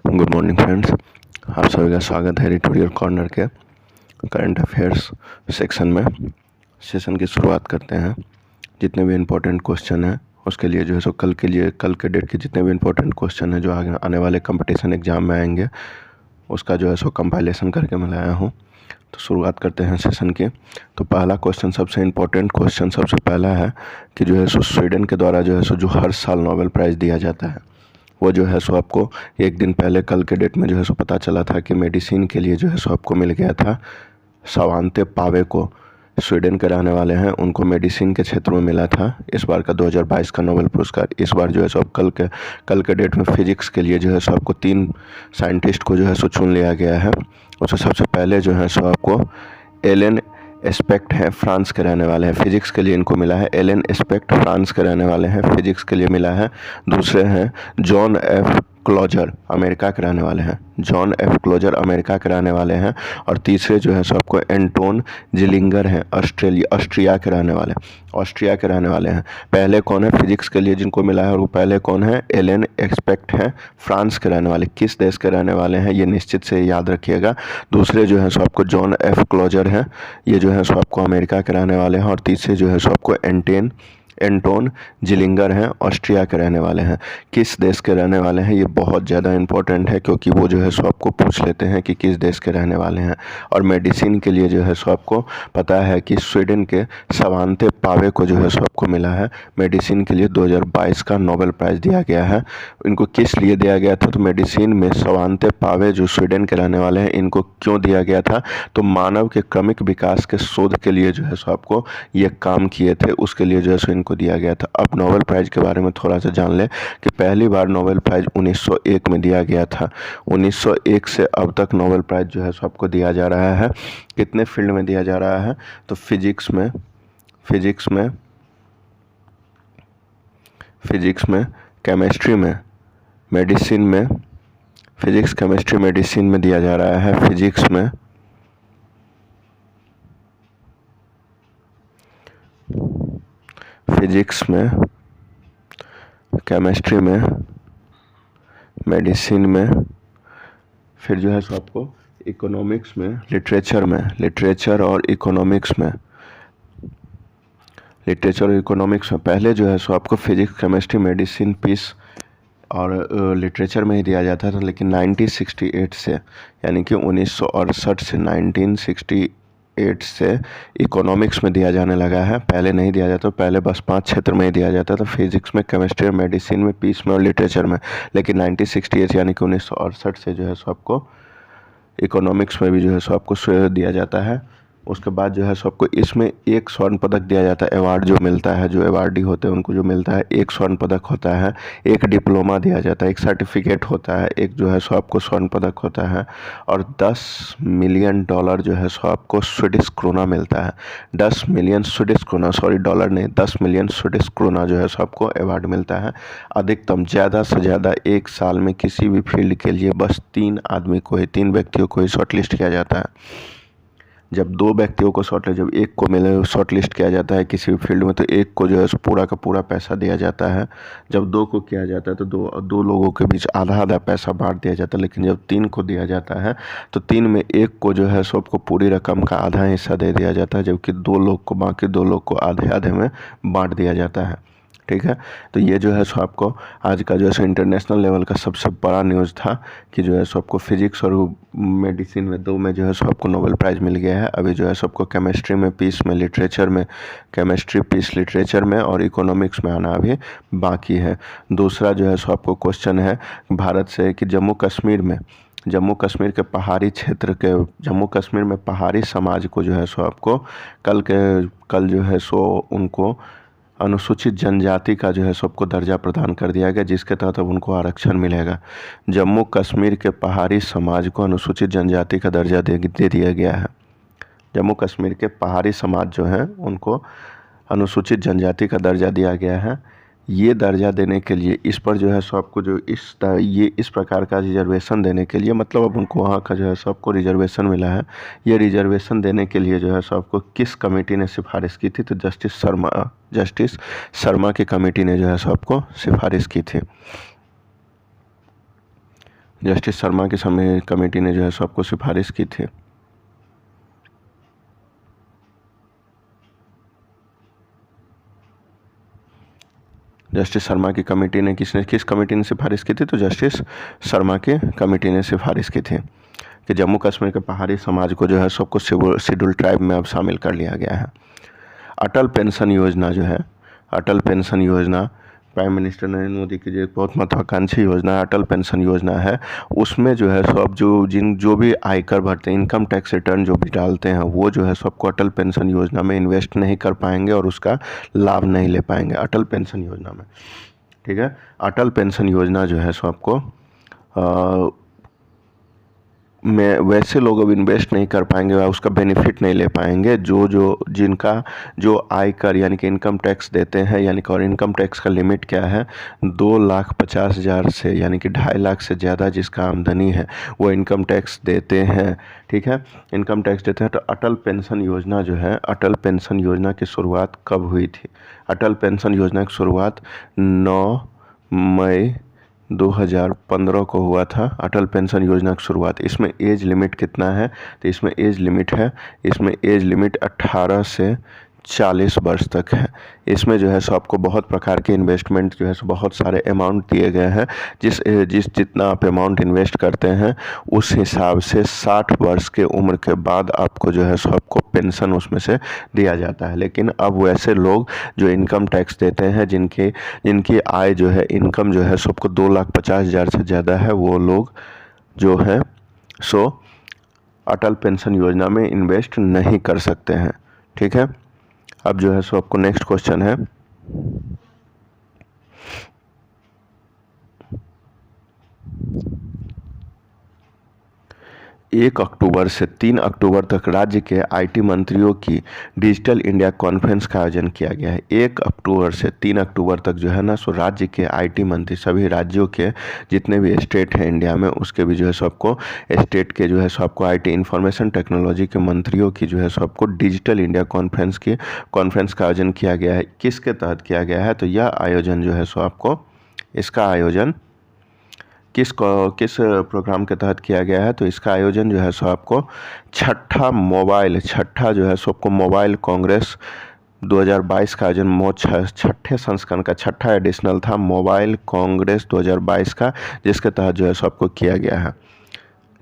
Good morning friends, आप सभी का स्वागत है एडिटोरियल कॉर्नर के करंट अफेयर्स सेक्शन में। सेशन की शुरुआत करते हैं। जितने भी इम्पोर्टेंट क्वेश्चन हैं उसके लिए जो है सो कल के डेट के जितने भी इम्पोर्टेंट क्वेश्चन हैं जो आगे आने वाले कंपटीशन एग्ज़ाम में आएंगे उसका जो है सो कंपाइलेशन करके मैं लाया हूँ। तो शुरुआत करते हैं सेशन की। तो पहला क्वेश्चन, सबसे इम्पोर्टेंट क्वेश्चन सबसे पहला है कि जो है सो स्वीडन के द्वारा जो है सो जो हर साल नोबेल प्राइज़ दिया जाता है वो जो है सो आपको एक दिन पहले कल के डेट में जो है सो पता चला था कि मेडिसिन के लिए जो है सो आपको मिल गया था। स्वांते पावे को स्वीडन के रहने वाले हैं, उनको मेडिसिन के क्षेत्र में मिला था इस बार का 2022 का नोबेल पुरस्कार। इस बार जो है सो कल के डेट में फिजिक्स के लिए जो है सो आपको 3 साइंटिस्ट को जो है सो चुन लिया गया है। उसमें सबसे पहले जो है सो आपको एलन एस्पेक्ट है, फ्रांस के रहने वाले हैं। फिजिक्स के लिए इनको मिला है। एलन एस्पेक्ट फ्रांस के रहने वाले हैं, फिजिक्स के लिए मिला है। दूसरे हैं जॉन एफ क्लोजर, अमेरिका के रहने वाले हैं। जॉन एफ क्लोजर अमेरिका के रहने वाले हैं। और तीसरे जो है सो आपको एंटोन जिलिंगर हैं, ऑस्ट्रिया के रहने वाले, ऑस्ट्रिया के रहने वाले हैं। पहले कौन है फिजिक्स के लिए जिनको मिला है, और वो पहले कौन है, एलन एस्पेक्ट हैं, फ्रांस के रहने वाले। किस देश के रहने वाले हैं ये निश्चित से याद रखिएगा। दूसरे जो है सो आपको जॉन एफ क्लोजर हैं, ये जो है सो आपको अमेरिका के रहने वाले हैं। और तीसरे जो है सो आपको एंटोन जिलिंगर हैं, ऑस्ट्रिया के रहने वाले हैं। किस देश के रहने वाले हैं ये बहुत ज़्यादा इंपॉर्टेंट है, क्योंकि वो जो है सो आपको पूछ लेते हैं कि किस देश के रहने वाले हैं। और मेडिसिन के लिए जो है सो आपको पता है कि स्वीडन के स्वांते पावे को जो है सो आपको मिला है मेडिसिन के लिए 2022 का नोबेल प्राइज़ दिया गया है। इनको किस लिए दिया गया था, तो मेडिसिन में स्वांते पावे जो स्वीडन के रहने वाले हैं इनको क्यों दिया गया था, तो मानव के क्रमिक विकास के शोध के लिए जो है सो आपको ये काम किए थे, उसके लिए जो है सो को दिया गया था। अब नोबेल प्राइज़ के बारे में थोड़ा सा जान लें कि पहली बार नोबेल प्राइज़ 1901 में दिया गया था। 1901 से अब तक नोबेल प्राइज़ जो है सो आपको दिया जा रहा है। कितने फील्ड में दिया जा रहा है, तो फिजिक्स में, केमिस्ट्री में, मेडिसिन में, फिजिक्स केमिस्ट्री मेडिसिन में दिया जा रहा है। फिजिक्स में, केमिस्ट्री में, मेडिसिन में, फिर जो है सो आपको इकोनॉमिक्स में, लिटरेचर और इकोनॉमिक्स में, पहले जो है सो आपको फिजिक्स केमिस्ट्री मेडिसिन पीस और लिटरेचर में ही दिया जाता था, लेकिन 1968 से, यानी कि 1968 से 1968 से इकोनॉमिक्स में दिया जाने लगा है। पहले नहीं दिया जाता, पहले बस 5 क्षेत्र में ही दिया जाता था, फिजिक्स में, केमिस्ट्री, मेडिसिन में, पीस में और लिटरेचर में। लेकिन 1968 यानी कि 1968 से जो है सो आपको इकोनॉमिक्स में भी जो है सो आपको दिया जाता है। उसके बाद जो है सो आपको इसमें 1 स्वर्ण पदक दिया जाता है। अवार्ड जो मिलता है, जो अवार्डी होते हैं उनको जो मिलता है, 1 स्वर्ण पदक होता है, 1 डिप्लोमा दिया जाता है, 1 सर्टिफिकेट होता है, 1 जो है सो आपको स्वर्ण पदक होता है। और $10 मिलियन जो है सो आपको स्वीडिश क्रोना मिलता है। 10 million Swedish krona, sorry dollar नहीं, 10 मिलियन स्वीडिश क्रोना जो है सो आपको अवार्ड मिलता है। अधिकतम ज़्यादा से ज़्यादा 1 साल में किसी भी फील्ड के लिए बस 3 व्यक्तियों को ही शॉर्टलिस्ट किया जाता है। जब 2 व्यक्तियों को जब एक को शॉर्टलिस्ट किया जाता है किसी भी फील्ड में, तो एक को जो है सो पूरा का पूरा पैसा दिया जाता है। जब 2 को किया जाता है तो दो लोगों के बीच आधा पैसा बांट दिया जाता है। लेकिन जब 3 को दिया जाता है तो 3 में एक को जो है सो आपको पूरी रकम का आधा हिस्सा दे दिया जाता है, जबकि बाकी 2 लोग को आधे में बांट दिया जाता है। ठीक है, तो ये जो है सो आपको आज का जो है सो इंटरनेशनल लेवल का सबसे बड़ा न्यूज़ था कि जो है सो आपको फिजिक्स और मेडिसिन में 2 में जो है सो आपको नोबेल प्राइज़ मिल गया है। अभी जो है सो आपको केमिस्ट्री में, पीस में, लिटरेचर में, केमिस्ट्री, पीस, लिटरेचर में और इकोनॉमिक्स में आना अभी बाकी है। दूसरा जो है सो आपको क्वेश्चन है भारत से कि जम्मू कश्मीर में पहाड़ी समाज को जो है सो आपको कल जो है सो उनको अनुसूचित जनजाति का जो है सबको दर्जा प्रदान कर दिया गया, जिसके तहत अब उनको आरक्षण मिलेगा। जम्मू कश्मीर के पहाड़ी समाज को अनुसूचित जनजाति का दर्जा दे दिया गया है। जम्मू कश्मीर के पहाड़ी समाज जो हैं उनको अनुसूचित जनजाति का दर्जा दिया गया है। ये दर्जा देने के लिए इस पर जो है सो आपको जो इस प्रकार का रिजर्वेशन देने के लिए, मतलब अब उनको वहाँ का जो है सो आपको रिजर्वेशन मिला है। ये रिजर्वेशन देने के लिए जो है सो आपको किस कमेटी ने सिफारिश की थी, तो जस्टिस शर्मा की कमेटी ने जो है सो आपको सिफारिश की थी। जस्टिस शर्मा की कमेटी ने जो है सो आपको सिफारिश की थी। जस्टिस शर्मा की कमेटी ने किस कमेटी ने सिफारिश की थी? तो जस्टिस शर्मा की कमेटी ने सिफारिश की थी कि जम्मू कश्मीर के पहाड़ी समाज को जो है सबको शेड्यूल ट्राइब में अब शामिल कर लिया गया है। अटल पेंशन योजना जो है, अटल पेंशन योजना प्राइम मिनिस्टर नरेंद्र मोदी की जो एक बहुत महत्वाकांक्षी योजना अटल पेंशन योजना है, उसमें जो है सब जो भी आयकर भरते हैं, इनकम टैक्स रिटर्न जो भी डालते हैं, वो जो है सबको अटल पेंशन योजना में इन्वेस्ट नहीं कर पाएंगे और उसका लाभ नहीं ले पाएंगे अटल पेंशन योजना में। ठीक है, अटल पेंशन योजना जो है सो आपको में वैसे लोग अब इन्वेस्ट नहीं कर पाएंगे, उसका बेनिफिट नहीं ले पाएंगे जिनका जो आयकर यानी कि इनकम टैक्स देते हैं, यानी कि और इनकम टैक्स का लिमिट क्या है, 2,50,000 से यानी कि 2.5 लाख से ज़्यादा जिसका आमदनी है वो इनकम टैक्स देते हैं। ठीक है, इनकम टैक्स देते हैं। तो अटल पेंशन योजना जो है, अटल पेंशन योजना की शुरुआत कब हुई थी? अटल पेंशन योजना की शुरुआत 9 मई 2015 को हुआ था अटल पेंशन योजना की शुरुआत। इसमें एज लिमिट कितना है? तो इसमें एज लिमिट 18 से 40 वर्ष तक है। इसमें जो है सो आपको बहुत प्रकार के इन्वेस्टमेंट जो है सो बहुत सारे अमाउंट दिए गए हैं। जितना आप अमाउंट इन्वेस्ट करते हैं उस हिसाब से 60 वर्ष के उम्र के बाद आपको जो है सो आपको पेंशन उसमें से दिया जाता है। लेकिन अब वैसे लोग जो इनकम टैक्स देते हैं, जिनकी आय जो है, इनकम जो है सबको 2,50,000 से ज़्यादा है, वो लोग जो है सो अटल पेंशन योजना में इन्वेस्ट नहीं कर सकते हैं। ठीक है, अब जो है सो आपको नेक्स्ट क्वेश्चन है, 1 अक्टूबर से 3 अक्टूबर तक राज्य के आईटी मंत्रियों की डिजिटल इंडिया कॉन्फ्रेंस का आयोजन किया गया है। 1 अक्टूबर से 3 अक्टूबर तक जो है ना सो राज्य के आईटी मंत्री, सभी राज्यों के जितने भी स्टेट हैं इंडिया में, उसके भी जो है सो आपको स्टेट के जो है सो आपको आईटी इंफॉर्मेशन टेक्नोलॉजी के मंत्रियों की जो है सो आपको डिजिटल इंडिया कॉन्फ्रेंस का आयोजन किया गया है। किसके तहत किया गया है? तो यह आयोजन जो है सो आपको, इसका आयोजन किस प्रोग्राम के तहत किया गया है? तो इसका आयोजन जो है सो आपको छठा जो है सो आपको मोबाइल कांग्रेस 2022 का आयोजन, छठे संस्करण का छठा एडिशनल था मोबाइल कांग्रेस 2022 का, जिसके तहत जो है सो आपको किया गया है।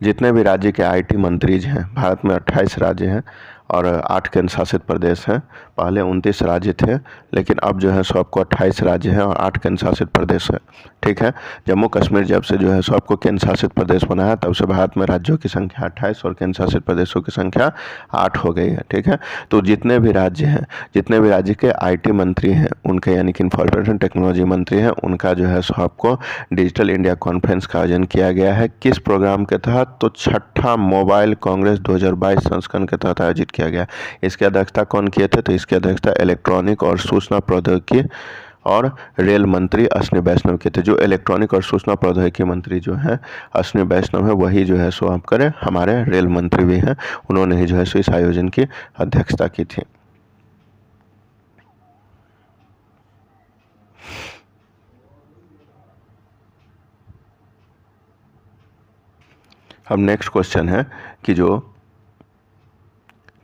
जितने भी राज्य के आईटी मंत्रीज हैं, भारत में 28 राज्य हैं और 8 केंद्र शासित प्रदेश हैं। पहले 29 राज्य थे, लेकिन अब जो है सो आपको 28 राज्य हैं और 8 केंद्र शासित प्रदेश हैं। ठीक है, जम्मू कश्मीर जब से जो है सो आपको केंद्र शासित प्रदेश बना है, तब से भारत में राज्यों की संख्या 28 और केंद्र शासित प्रदेशों की संख्या 8 हो गई है। ठीक है, तो जितने भी राज्य के आईटी मंत्री हैं उनके, यानी कि इंफॉर्मेशन टेक्नोलॉजी मंत्री हैं, उनका जो है सो आपको डिजिटल इंडिया कॉन्फ्रेंस का आयोजन किया गया है। किस प्रोग्राम के तहत? तो छठा मोबाइल कांग्रेस 2022 संस्करण के तहत आयोजित किया गया। इसकी अध्यक्षता कौन किए थे? तो इसकी अध्यक्षता इलेक्ट्रॉनिक और सूचना प्रौद्योगिकी और रेल मंत्री अश्विनी वैष्णव के थे। जो इलेक्ट्रॉनिक और सूचना प्रौद्योगिकी मंत्री जो हैं अश्विनी वैष्णव है, वही जो है सो आप करें हमारे रेल मंत्री भी हैं, उन्होंने ही जो है सो इस आयोजन की अध्यक्षता की थी। अब नेक्स्ट क्वेश्चन है कि जो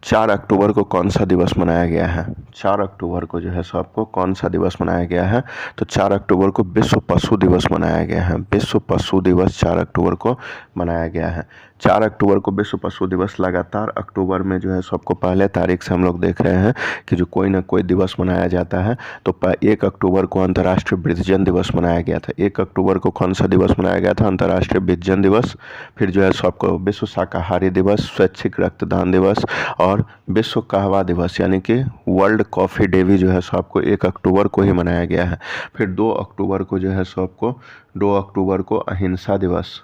4 अक्टूबर को कौन सा दिवस मनाया गया है? 4 अक्टूबर को जो है सो आपको कौन सा दिवस मनाया गया है? तो 4 अक्टूबर को विश्व पशु दिवस मनाया गया है। विश्व पशु दिवस 4 अक्टूबर को मनाया गया है। 4 अक्टूबर को विश्व पशु दिवस, लगातार अक्टूबर में जो है सो आपको पहले तारीख से हम लोग देख रहे हैं कि जो कोई ना कोई दिवस मनाया जाता है। तो 1 अक्टूबर को अंतर्राष्ट्रीय वृद्धजन दिवस मनाया गया था। 1 अक्टूबर को कौन सा दिवस मनाया गया था? अंतर्राष्ट्रीय वृद्धजन दिवस। फिर जो है सो आपको विश्व शाकाहारी दिवस, स्वैच्छिक रक्तदान दिवस और विश्व कहवा दिवस यानी कि वर्ल्ड कॉफ़ी डे भी जो है सो आपको 1 अक्टूबर को ही मनाया गया है। फिर 2 अक्टूबर को जो है सो आपको 2 अक्टूबर को अहिंसा दिवस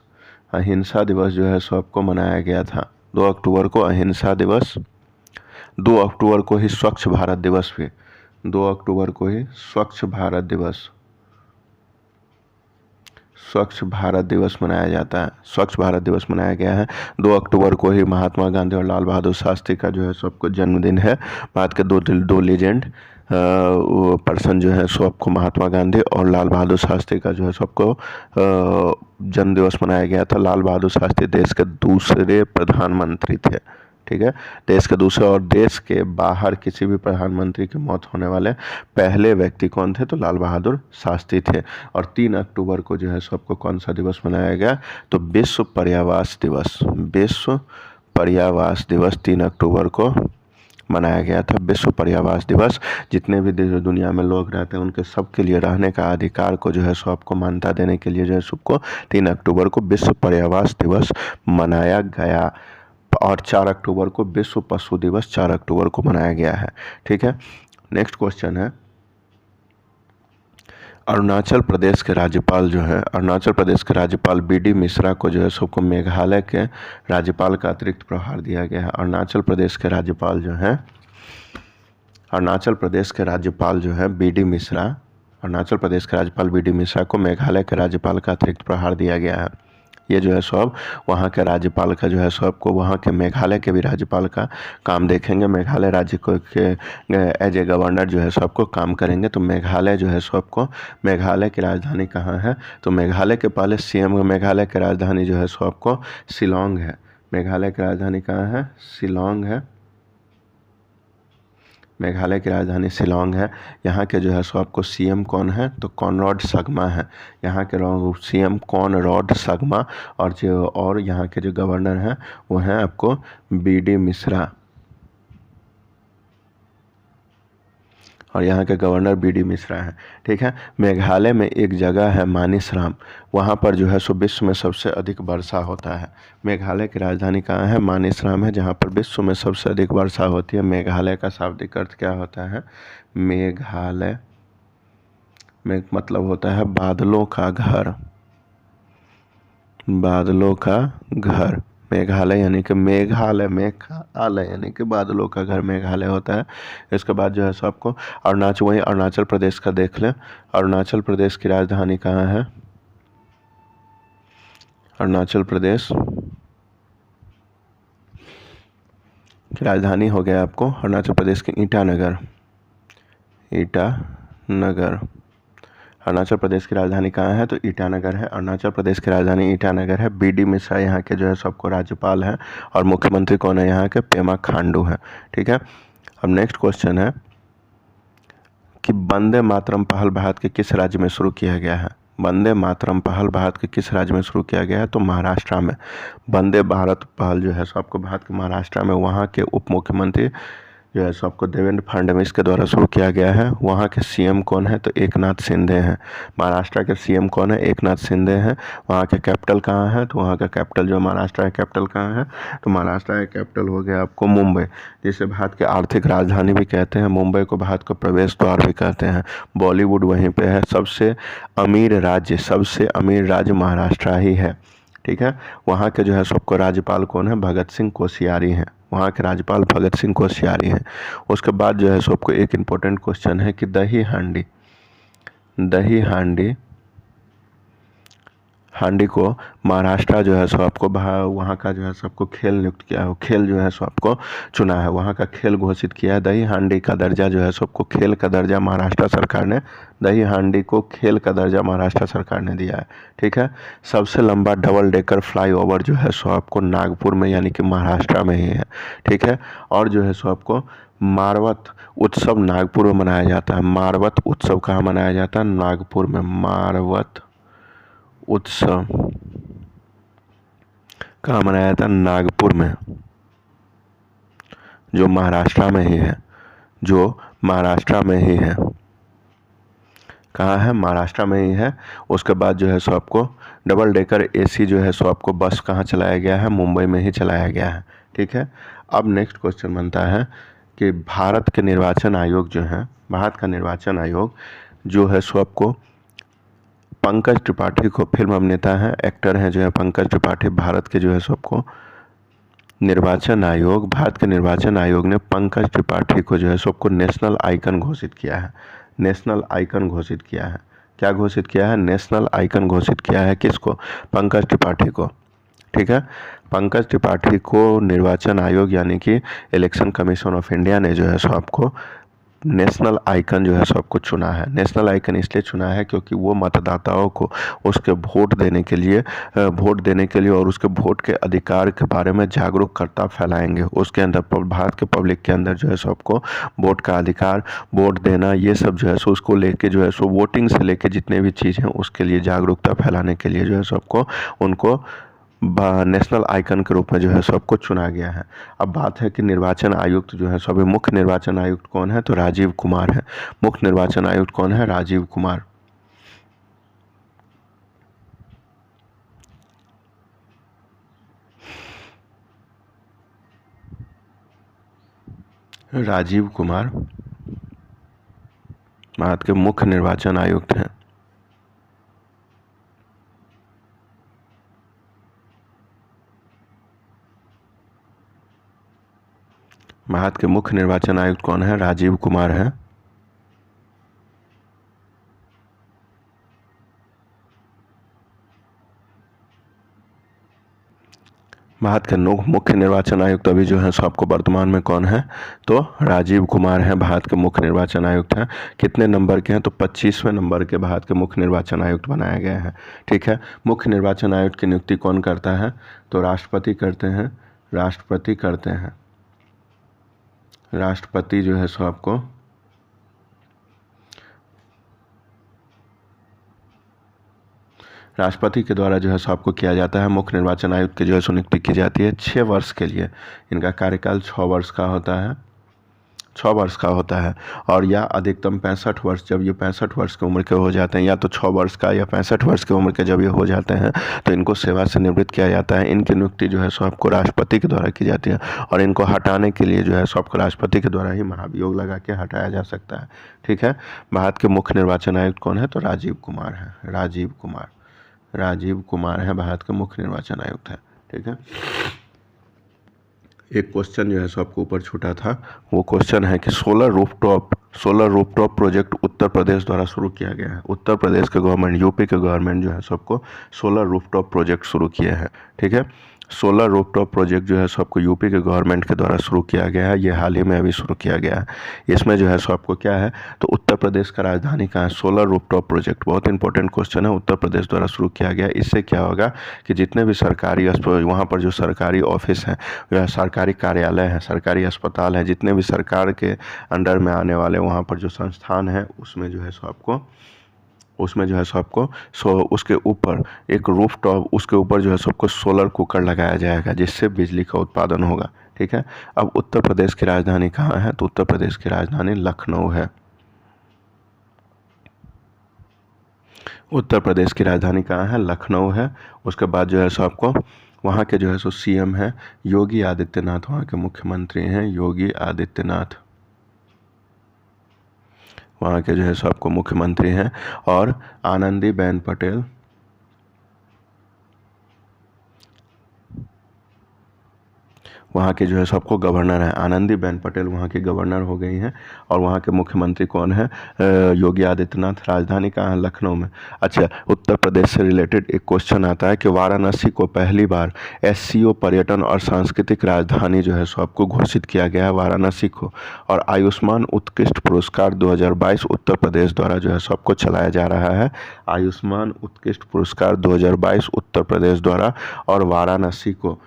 जो है सो आपको मनाया गया था। 2 अक्टूबर को अहिंसा दिवस। 2 अक्टूबर को ही स्वच्छ भारत दिवस भी, 2 अक्टूबर को ही स्वच्छ भारत दिवस मनाया जाता है। स्वच्छ भारत दिवस मनाया गया है। 2 अक्टूबर को ही महात्मा गांधी और लाल बहादुर शास्त्री का जो है सबको जन्मदिन है। भारत के दो लेजेंड वो पर्सन जो है सो आपको महात्मा गांधी और लाल बहादुर शास्त्री का जो है सबको जन्म दिवस मनाया गया था। लाल बहादुर शास्त्री देश के दूसरे प्रधानमंत्री थे, ठीक है, देश के दूसरे, और देश के बाहर किसी भी प्रधानमंत्री की मौत होने वाले पहले व्यक्ति कौन थे, तो लाल बहादुर शास्त्री थे। और 3 अक्टूबर को जो है सबको कौन सा दिवस मनाया गया, तो विश्व पर्यावरण दिवस, विश्व पर्यावरण दिवस 3 अक्टूबर को मनाया गया था। विश्व पर्यावरण दिवस जितने भी दुनिया में लोग रहते हैं उनके सबके लिए रहने का अधिकार को जो है सो आपको मान्यता देने के लिए जो है सबको 3 अक्टूबर को विश्व पर्यावरण दिवस मनाया गया। और 4 अक्टूबर को विश्व पशु दिवस 4 अक्टूबर को मनाया गया है, ठीक है। नेक्स्ट क्वेश्चन है, अरुणाचल प्रदेश के राज्यपाल जो है, अरुणाचल प्रदेश के राज्यपाल BD मिश्रा को जो है सबको मेघालय के राज्यपाल का अतिरिक्त प्रभार दिया गया है। अरुणाचल प्रदेश के राज्यपाल जो है, अरुणाचल प्रदेश के राज्यपाल जो है BD मिश्रा, अरुणाचल प्रदेश के राज्यपाल BD मिश्रा को मेघालय के राज्यपाल का अतिरिक्त प्रभार दिया गया है। ये जो है सब वहाँ के राज्यपाल का जो है सबको, वहाँ के मेघालय के भी राज्यपाल का काम देखेंगे। मेघालय राज्य को के एज ए गवर्नर जो है सबको काम करेंगे। तो मेघालय जो है सबको, मेघालय की राजधानी कहाँ है, तो मेघालय के पहले CM, मेघालय की राजधानी जो है सबको शिलोंग है। मेघालय की राजधानी कहाँ है, शिलोंग है। मेघालय की राजधानी शिलोंग है। यहाँ के जो है सो आपको CM कौन है, तो कॉनराड संगमा है। यहाँ के CM कॉनराड संगमा, और यहाँ के जो गवर्नर हैं वो हैं आपको BD मिश्रा, और यहाँ के गवर्नर BD मिश्रा हैं, ठीक है। मेघालय में एक जगह है मानिसराम, वहाँ पर जो है सो विश्व में सबसे अधिक वर्षा होता है। मेघालय की राजधानी कहाँ है, मानिसराम है, जहाँ पर विश्व में सबसे अधिक वर्षा होती है। मेघालय का शाब्दिक अर्थ क्या होता है, मेघालय में मतलब होता है बादलों का घर, बादलों का घर। मेघालय यानी कि मेघालय, मेघालय यानी कि बादलों का घर मेघालय होता है। इसके बाद जो है सो आपको वहीं अरुणाचल प्रदेश का देख लें। अरुणाचल प्रदेश की राजधानी कहाँ है, अरुणाचल प्रदेश की राजधानी हो गया आपको अरुणाचल प्रदेश की ईटानगर, ईटानगर। अरुणाचल प्रदेश की राजधानी कहाँ है, तो ईटानगर है। अरुणाचल प्रदेश की राजधानी ईटानगर है। BD मिश्रा यहाँ के जो है सबको राज्यपाल हैं, और मुख्यमंत्री कौन है यहाँ के, पेमा खांडू है, ठीक है। अब नेक्स्ट क्वेश्चन है कि वंदे मातरम पहल भारत के किस राज्य में शुरू किया गया है। वंदे मातरम पहल भारत के किस राज्य में शुरू किया गया है, तो महाराष्ट्र में। वंदे भारत पहल जो है सो आपको भारत के महाराष्ट्र में, वहाँ के उप मुख्यमंत्री जो है सो आपको देवेंद्र फडणवीस के द्वारा शुरू किया गया है। वहाँ के CM कौन है, तो एकनाथ शिंदे हैं। महाराष्ट्र के CM कौन है, एकनाथ शिंदे हैं। वहाँ के कैपिटल कहाँ है, तो वहाँ का कैपिटल जो महाराष्ट्र का कैपिटल कहाँ है, तो महाराष्ट्र का कैपिटल हो गया आपको मुंबई, जिसे भारत के आर्थिक राजधानी भी कहते हैं। मुंबई को भारत का प्रवेश द्वार भी कहते हैं। बॉलीवुड वहीं पे है। सबसे अमीर राज्य महाराष्ट्र ही है, ठीक है। वहाँ के जो है सबको राज्यपाल कौन है, भगत सिंह कोश्यारी हैं। वहाँ के राज्यपाल भगत सिंह कोश्यारी हैं। उसके बाद जो है सबको एक इम्पोर्टेंट क्वेश्चन है कि दही हांडी को महाराष्ट्र जो है सो आपको वहाँ का जो है सबको खेल नियुक्त किया है, खेल जो है सो आपको चुना है, वहाँ का खेल घोषित किया है। दही हांडी का दर्जा जो है सबको खेल का दर्जा महाराष्ट्र सरकार ने, दही हांडी को खेल का दर्जा महाराष्ट्र सरकार ने दिया है, ठीक है। सबसे लंबा डबल डेकर फ्लाईओवर जो है सो आपको नागपुर में यानी कि महाराष्ट्र में ही है, ठीक है। और जो है सो आपको मारवत उत्सव नागपुर में मनाया जाता है। मारवत उत्सव कहाँ मनाया जाता है, नागपुर में। मारवत उत्सव कहाँ मनाया जाता है, नागपुर में, जो महाराष्ट्र में ही है, जो महाराष्ट्र में ही है। कहाँ है, महाराष्ट्र में ही है। उसके बाद जो है सो आपको डबल डेकर AC जो है सो आपको बस कहाँ चलाया गया है, मुंबई में ही चलाया गया है, ठीक है। अब नेक्स्ट क्वेश्चन बनता है कि भारत के निर्वाचन आयोग जो है, भारत का निर्वाचन आयोग जो है सो आपको पंकज त्रिपाठी को, फिल्म अभिनेता हैं, एक्टर हैं जो है पंकज त्रिपाठी, भारत के जो है सबको निर्वाचन आयोग, भारत के निर्वाचन आयोग ने पंकज त्रिपाठी को जो है सबको नेशनल आइकन घोषित किया है। नेशनल आइकन घोषित किया है। क्या घोषित किया है, नेशनल आइकन घोषित किया है। किसको, पंकज त्रिपाठी को, ठीक है। पंकज त्रिपाठी को निर्वाचन आयोग यानी कि इलेक्शन कमीशन ऑफ इंडिया ने जो है सो आपको नेशनल आइकन जो है सबको चुना है। नेशनल आइकन इसलिए चुना है क्योंकि वो मतदाताओं को उसके वोट देने के लिए और उसके वोट के अधिकार के बारे में जागरूकता फैलाएंगे। उसके अंदर भारत के पब्लिक के अंदर जो है सबको वोट का अधिकार, वोट देना, ये सब जो है सो उसको लेके जो है सो वोटिंग से लेके जितने भी चीज़ हैं उसके लिए जागरूकता फैलाने के लिए जो है सबको उनको नेशनल आइकन के रूप में जो है सबको चुना गया है। अब बात है कि निर्वाचन आयुक्त जो है सब, मुख्य निर्वाचन आयुक्त कौन है, तो राजीव कुमार है। मुख्य निर्वाचन आयुक्त कौन है, राजीव कुमार। राजीव कुमार भारत के मुख्य निर्वाचन आयुक्त हैं। भारत के मुख्य निर्वाचन आयुक्त कौन है, राजीव कुमार है। भारत के मुख्य निर्वाचन आयुक्त अभी जो है सो आपको वर्तमान में कौन है, तो राजीव कुमार है, भारत के मुख्य निर्वाचन आयुक्त हैं। कितने नंबर के हैं, तो 25वें नंबर के भारत के मुख्य निर्वाचन आयुक्त बनाए गए हैं। ठीक है, मुख्य निर्वाचन आयुक्त की नियुक्ति कौन करता है, तो राष्ट्रपति करते हैं। राष्ट्रपति करते हैं। राष्ट्रपति जो है सो आपको राष्ट्रपति के द्वारा जो है सो आपको किया जाता है। मुख्य निर्वाचन आयुक्त की जो है सो नियुक्ति की जाती है 6 वर्ष के लिए। इनका कार्यकाल 6 वर्ष का होता है, 6 वर्ष का होता है। और या अधिकतम 65 वर्ष, जब ये 65 वर्ष की उम्र के हो जाते हैं, या तो 6 वर्ष का या 65 वर्ष की उम्र के जब ये हो जाते हैं तो इनको सेवा से निवृत्त किया जाता है। इनकी नियुक्ति जो है सो आपको राष्ट्रपति के द्वारा की जाती है और इनको हटाने के लिए जो है सो आपको राष्ट्रपति के द्वारा ही महाभियोग लगा के हटाया जा सकता है। ठीक है, भारत के मुख्य निर्वाचन आयुक्त कौन है, तो राजीव कुमार है। राजीव कुमार, राजीव कुमार है भारत के मुख्य निर्वाचन आयुक्त है। ठीक है, एक क्वेश्चन जो है सो आपको ऊपर छूटा था, वो क्वेश्चन है कि solar rooftop project Uttar Pradesh द्वारा शुरू किया गया है। उत्तर प्रदेश के गवर्नमेंट, यूपी के गवर्नमेंट जो है सबको सोलर रूफटॉप प्रोजेक्ट शुरू किया है। ठीक है, सोलर रूफटॉप प्रोजेक्ट जो है सो आपको यूपी के गवर्नमेंट के द्वारा शुरू किया गया है। ये हाल ही में अभी शुरू किया गया है। इसमें जो है सो आपको क्या है, तो उत्तर प्रदेश का राजधानी कहाँ है, सोलर रूफटॉप प्रोजेक्ट बहुत इंपॉर्टेंट क्वेश्चन है, उत्तर प्रदेश द्वारा शुरू किया गया। इससे क्या होगा कि जितने भी सरकारी वहाँ पर जो सरकारी ऑफिस हैं या सरकारी कार्यालय हैं, सरकारी अस्पताल हैं, जितने भी सरकार के अंडर में आने वाले वहाँ पर जो संस्थान हैं उसमें जो है सो आपको उसके ऊपर एक रूफटॉप, उसके ऊपर जो है सबको सोलर कुकर लगाया जाएगा जिससे बिजली का उत्पादन होगा। ठीक है, अब उत्तर प्रदेश की राजधानी कहाँ है, तो उत्तर प्रदेश की राजधानी लखनऊ है। उत्तर प्रदेश की राजधानी कहाँ है, लखनऊ है। उसके बाद जो है सो आपको वहाँ के जो है सो सीएम है योगी आदित्यनाथ, वहाँ के मुख्यमंत्री हैं योगी आदित्यनाथ, वहाँ के जो है सो आपको मुख्यमंत्री हैं। और आनंदीबेन पटेल वहाँ के जो है सबको गवर्नर हैं। आनंदीबेन पटेल वहाँ की गवर्नर हो गई हैं और वहाँ के मुख्यमंत्री कौन है, योगी आदित्यनाथ। राजधानी कहाँ है, लखनऊ में। अच्छा, उत्तर प्रदेश से रिलेटेड एक क्वेश्चन आता है कि वाराणसी को पहली बार एससीओ पर्यटन और सांस्कृतिक राजधानी जो है सो आपको घोषित किया गया है, वाराणसी को। और आयुष्मान उत्कृष्ट पुरस्कार 2022 उत्तर प्रदेश द्वारा जो है सो आपको चलाया जा रहा है। आयुष्मान उत्कृष्ट पुरस्कार 2022 उत्तर प्रदेश द्वारा। और वाराणसी को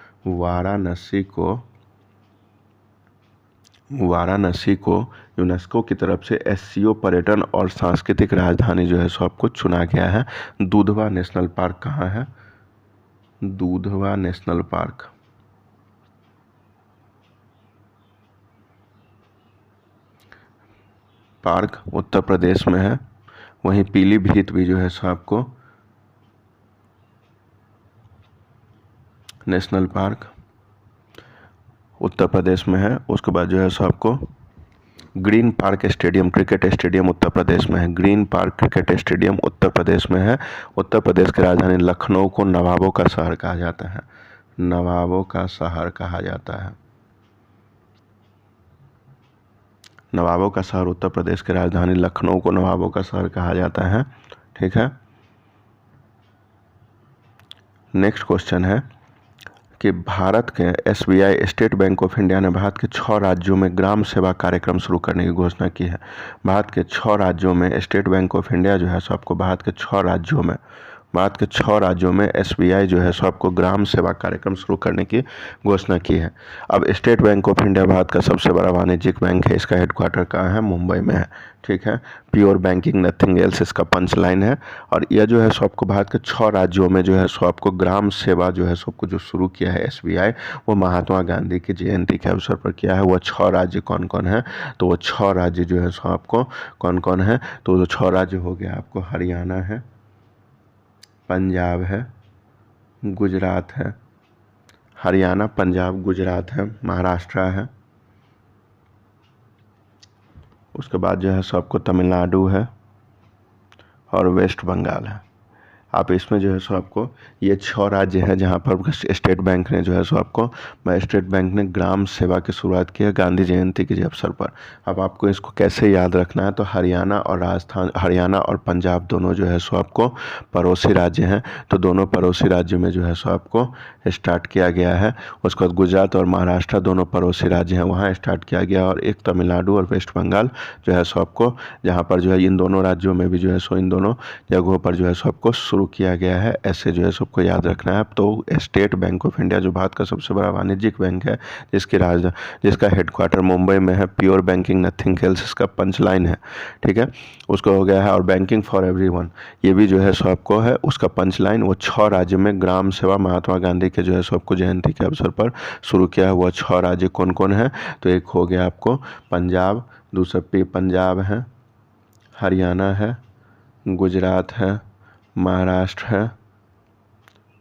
यूनेस्को की तरफ से एससीओ पर्यटन और सांस्कृतिक राजधानी जो है सो आपको चुना गया है। दुधवा नेशनल पार्क कहाँ है, दुधवा नेशनल पार्क उत्तर प्रदेश में है। वहीं पीलीभीत भी जो है सो आपको नेशनल पार्क उत्तर प्रदेश में है। उसके बाद जो है सो आपको Green Park stadium cricket stadium Uttar Pradesh में है। Green Park cricket stadium Uttar Pradesh में है। उत्तर प्रदेश की राजधानी लखनऊ को नवाबों का शहर कहा जाता है, नवाबों का शहर कहा जाता है। नवाबों का शहर उत्तर प्रदेश की राजधानी लखनऊ को नवाबों का शहर कहा जाता है। ठीक है, नेक्स्ट क्वेश्चन है कि भारत के SBI state bank of India ने भारत के 6 राज्यों में ग्राम सेवा कार्यक्रम शुरू करने की घोषणा की है। भारत के 6 राज्यों में स्टेट बैंक ऑफ इंडिया जो है सो आपको भारत के 6 राज्यों में SBI जो है सो आपको ग्राम सेवा कार्यक्रम शुरू करने की घोषणा की है। अब state bank of India Bharat का सबसे बड़ा वाणिज्यिक बैंक है। इसका हेडक्वार्टर कहाँ है? मुंबई में है। ठीक है, प्योर बैंकिंग नथिंग एल्स इसका पंच लाइन है। और यह जो है सो आपको भारत के 6 राज्यों में जो है सो आपको ग्राम सेवा जो है सो आपको जो शुरू किया है SBI, वो महात्मा गांधी की जयंती के अवसर पर किया है। वह 6 राज्य कौन कौन है? तो वो 6 राज्य जो है सो आपको कौन कौन है? तो वो 6 राज्य हो गया आपको हरियाणा है, पंजाब है, गुजरात है, हरियाणा, पंजाब, गुजरात है, महाराष्ट्र है, उसके बाद जो है सो आपको तमिलनाडु है और वेस्ट बंगाल है। आप इसमें जो है सो आपको ये 6 राज्य हैं जहाँ पर स्टेट बैंक ने जो है सो आपको स्टेट बैंक ने ग्राम सेवा की शुरुआत की है गांधी जयंती के अवसर पर। अब आपको इसको कैसे याद रखना है? तो हरियाणा और पंजाब दोनों जो है सो आपको पड़ोसी राज्य हैं, तो दोनों पड़ोसी राज्यों में जो है सो आपको स्टार्ट किया गया है। उसके बाद गुजरात और महाराष्ट्र दोनों पड़ोसी राज्य हैं, वहाँ स्टार्ट किया गया। और एक तमिलनाडु और वेस्ट बंगाल जो है सो आपको जहाँ पर जो है इन दोनों राज्यों में भी जो है सो इन दोनों जगहों पर जो है सो आपको शुरू किया गया है। ऐसे जो है सबको याद रखना है। तो स्टेट बैंक ऑफ इंडिया जो भारत का सबसे बड़ा वाणिज्यिक बैंक है, जिसका हेडक्वार्टर मुंबई में है, प्योर बैंकिंग नथिंग एल्स इसका पंच लाइन है। ठीक है, उसको हो गया है। और बैंकिंग फॉर एवरीवन ये भी जो है सो आपको है, उसका पंच लाइन वो 6 राज्य में ग्राम सेवा महात्मा गांधी के जो है सो आपको जयंती के अवसर पर शुरू किया है। वह 6 राज्य कौन कौन है? तो एक हो गया आपको पंजाब, दूसरा पंजाब है, हरियाणा है, गुजरात है, महाराष्ट्र है,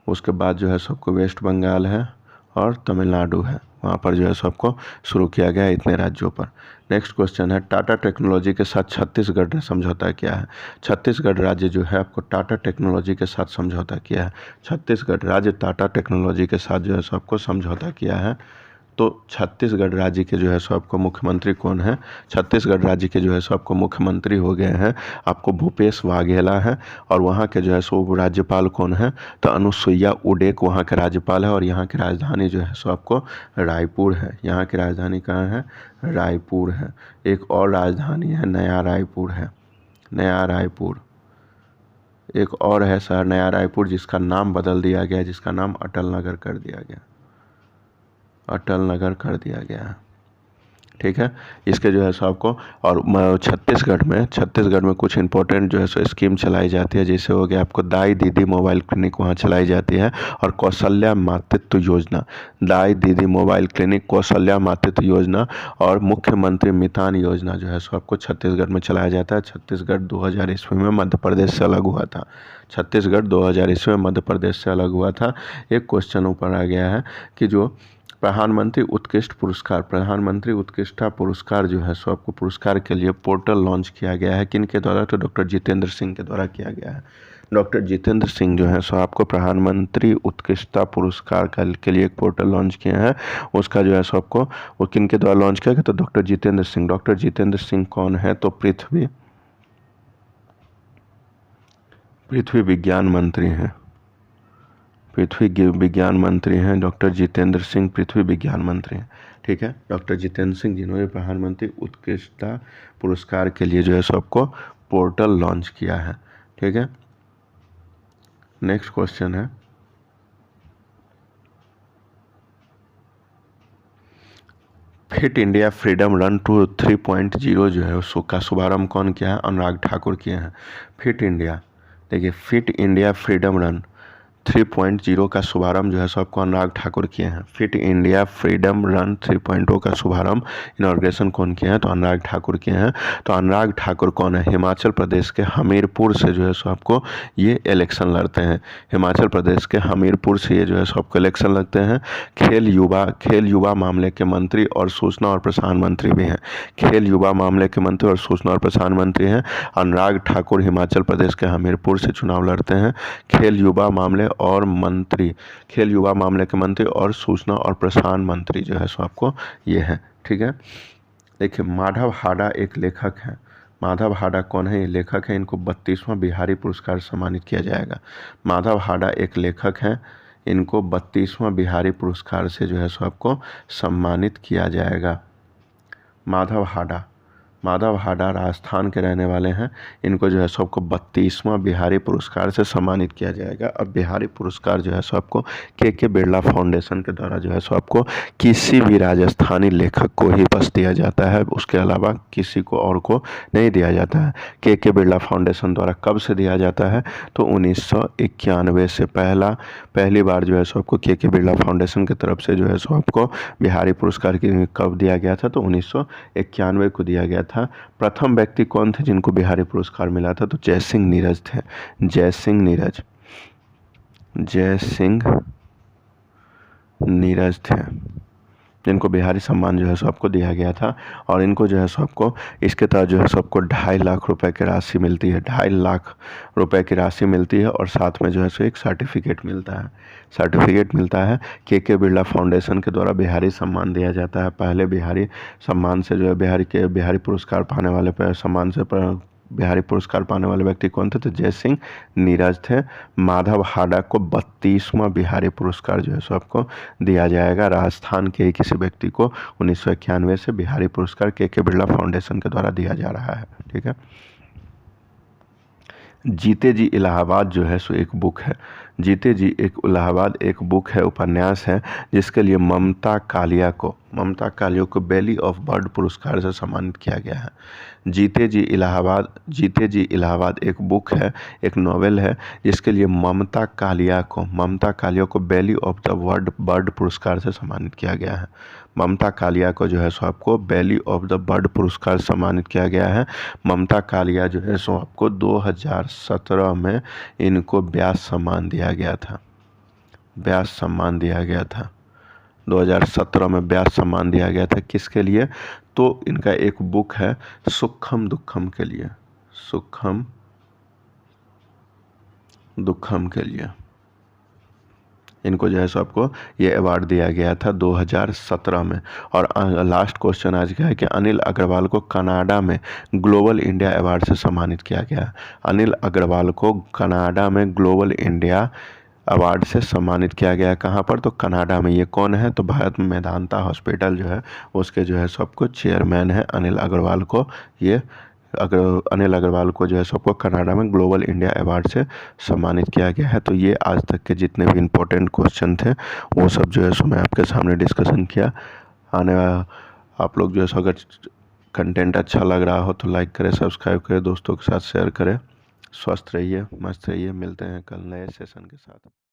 उसके बाद जो है सबको वेस्ट बंगाल है और तमिलनाडु है। वहाँ पर जो है सबको शुरू किया गया है इतने राज्यों पर। नेक्स्ट क्वेश्चन है, टाटा टेक्नोलॉजी के साथ छत्तीसगढ़ ने समझौता किया है। छत्तीसगढ़ राज्य जो है आपको टाटा टेक्नोलॉजी के साथ समझौता किया है। छत्तीसगढ़ राज्य टाटा टेक्नोलॉजी के साथ जो है सो आपको समझौता किया है। तो छत्तीसगढ़ राज्य के जो है सो आपको मुख्यमंत्री कौन है? छत्तीसगढ़ राज्य के जो है सो आपको मुख्यमंत्री हो गए हैं आपको भूपेश वाघेला है। और वहाँ के जो है सो राज्यपाल कौन है? तो अनुसुईया उडेक वहाँ के राज्यपाल है। और यहाँ की राजधानी जो है सो आपको रायपुर है। यहाँ की राजधानी कहाँ है? रायपुर है। एक और राजधानी है नया रायपुर है, नया रायपुर। एक और है शहर नया रायपुर जिसका नाम बदल दिया गया, जिसका नाम अटल नगर कर दिया गया, अटल नगर कर दिया गया है। ठीक है, इसके जो है सो आपको और छत्तीसगढ़ में कुछ इंपॉर्टेंट जो है सो स्कीम चलाई जाती है। जैसे हो गया आपको दाई दीदी मोबाइल क्लिनिक वहाँ चलाई जाती है। और कौशल्या मातृत्व योजना, दाई दीदी मोबाइल क्लिनिक, कौशल्या मातृत्व योजना और मुख्यमंत्री मितान योजना जो है सो आपको छत्तीसगढ़ में चलाया जाता है। छत्तीसगढ़ 2000 ईस्वी में मध्य प्रदेश से अलग हुआ था। छत्तीसगढ़ 2000 ईस्वी में मध्य प्रदेश से अलग हुआ था। एक क्वेश्चन ऊपर आ गया है कि जो प्रधानमंत्री उत्कृष्टता पुरस्कार जो है सो आपको पुरस्कार के लिए पोर्टल लॉन्च किया गया है। किन के द्वारा? तो डॉक्टर जितेंद्र सिंह के द्वारा किया गया है। डॉक्टर जितेंद्र सिंह जो है सो आपको प्रधानमंत्री उत्कृष्टता पुरस्कार के लिए एक पोर्टल लॉन्च किया है। उसका जो है सो आपको वो किन के द्वारा लॉन्च किया गया? तो डॉक्टर जितेंद्र सिंह। डॉक्टर जितेंद्र सिंह कौन है? तो पृथ्वी विज्ञान मंत्री हैं। पृथ्वी विज्ञान मंत्री हैं डॉक्टर जितेंद्र सिंह, पृथ्वी विज्ञान मंत्री हैं। ठीक है, डॉक्टर जितेंद्र सिंह जिन्होंने प्रधानमंत्री उत्कृष्टता पुरस्कार के लिए जो है सो आपको पोर्टल लॉन्च किया है। ठीक है, नेक्स्ट क्वेश्चन है, fit India freedom run to 3.0 जो है उसका शुभारंभ कौन किया है? अनुराग ठाकुर किए हैं। फिट इंडिया, देखिए फिट इंडिया फ्रीडम रन 3.0 का शुभारंभ जो है सो आपको अनुराग ठाकुर किए हैं। फिट इंडिया फ्रीडम रन 3.0 का शुभारंभ इनॉर्गेशन कौन किए हैं? तो अनुराग ठाकुर किए हैं। तो अनुराग ठाकुर कौन है? हिमाचल प्रदेश के हमीरपुर से जो है सो आपको ये इलेक्शन लड़ते हैं। हिमाचल प्रदेश के हमीरपुर से ये जो है सो आपको इलेक्शन लड़ते हैं। खेल युवा मामले के मंत्री और सूचना और प्रसारण मंत्री भी हैं। खेल युवा मामले के मंत्री और सूचना और प्रसारण मंत्री हैं अनुराग ठाकुर। हिमाचल प्रदेश के हमीरपुर से चुनाव लड़ते हैं। खेल युवा मामले के मंत्री और सूचना और प्रसारण मंत्री जो है सो आपको ये है। ठीक है, देखिए माधव हाडा एक लेखक है। माधव हाडा कौन है? ये लेखक है। इनको 32वां बिहारी पुरस्कार सम्मानित किया जाएगा। माधव हाडा एक लेखक हैं, इनको 32वां बिहारी पुरस्कार से जो है सो आपको सम्मानित किया जाएगा। माधव हाडा राजस्थान के रहने वाले हैं। इनको जो है सो आपको 32वां बिहारी पुरस्कार से सम्मानित किया जाएगा। अब बिहारी पुरस्कार जो है सो आपको के बिरला फाउंडेशन के द्वारा जो है सो आपको किसी भी राजस्थानी लेखक को ही बस दिया जाता है, उसके अलावा किसी को और को नहीं दिया जाता है। के बिरला फाउंडेशन द्वारा कब से दिया जाता है तो 1991 से पहली बार जो है सो आपको के बिरला फाउंडेशन की तरफ से जो है सो आपको बिहारी पुरस्कार की कब दिया गया था तो 1991 को दिया गया था। प्रथम व्यक्ति कौन थे जिनको बिहारी पुरस्कार मिला था तो जय सिंह नीरज थे जिनको बिहारी सम्मान जो है सो आपको दिया गया था। और इनको जो है सो आपको इसके तहत जो है सो आपको 2.5 लाख रुपए की राशि मिलती है। 2.5 लाख रुपए की राशि मिलती है और साथ में जो है सो एक सर्टिफिकेट मिलता है। के बिरला फाउंडेशन के द्वारा बिहारी सम्मान दिया जाता है। पहले बिहारी सम्मान से जो है बिहारी पुरस्कार पाने वाले बिहारी पुरस्कार पाने वाले व्यक्ति कौन थे तो जय सिंह नीरज थे। माधव हाडा को 32वां बिहारी पुरस्कार जो है सो आपको दिया जाएगा। राजस्थान के ही किसी व्यक्ति को 1991 से बिहारी पुरस्कार के बिरला फाउंडेशन के द्वारा दिया जा रहा है। ठीक है। जीते जी इलाहाबाद जो है सो एक बुक है। जीते जी एक इलाहाबाद एक बुक है, उपन्यास है, जिसके लिए ममता कालिया को बेली ऑफ बर्ड पुरस्कार से सम्मानित किया गया है। जीते जी इलाहाबाद एक बुक है, एक नॉवेल है, जिसके लिए ममता कालिया को बेली ऑफ द बर्ड पुरस्कार से सम्मानित किया गया है। ममता कालिया को जो है सो आपको बेली ऑफ द बर्ड पुरस्कार सम्मानित किया गया है। ममता कालिया जो है सो आपको 2017 में इनको व्यास सम्मान दिया गया था। 2017 में व्यास सम्मान दिया गया था। किसके लिए तो इनका एक बुक है सुखम दुखम के लिए इनको जो है सो आपको ये अवार्ड दिया गया था 2017 में। और लास्ट क्वेश्चन आज का है कि अनिल अग्रवाल को कनाडा में ग्लोबल इंडिया अवार्ड से सम्मानित किया गया। अनिल अग्रवाल को कनाडा में ग्लोबल इंडिया अवार्ड से सम्मानित किया गया। कहाँ पर तो कनाडा में। ये कौन है तो भारत में मेदांता हॉस्पिटल जो है उसके जो है सबको चेयरमैन है अनिल अग्रवाल को जो है सबको कनाडा में ग्लोबल इंडिया अवार्ड से सम्मानित किया गया है। तो ये आज तक के जितने भी इम्पोर्टेंट क्वेश्चन थे वो सब जो है सो मैं आपके सामने डिस्कशन किया। आप लोग जो है सो अगर कंटेंट अच्छा लग रहा हो तो लाइक करें, सब्सक्राइब करें, दोस्तों के साथ शेयर करें। स्वस्थ रहिए, मस्त रहिए। मिलते हैं कल नए सेशन के साथ।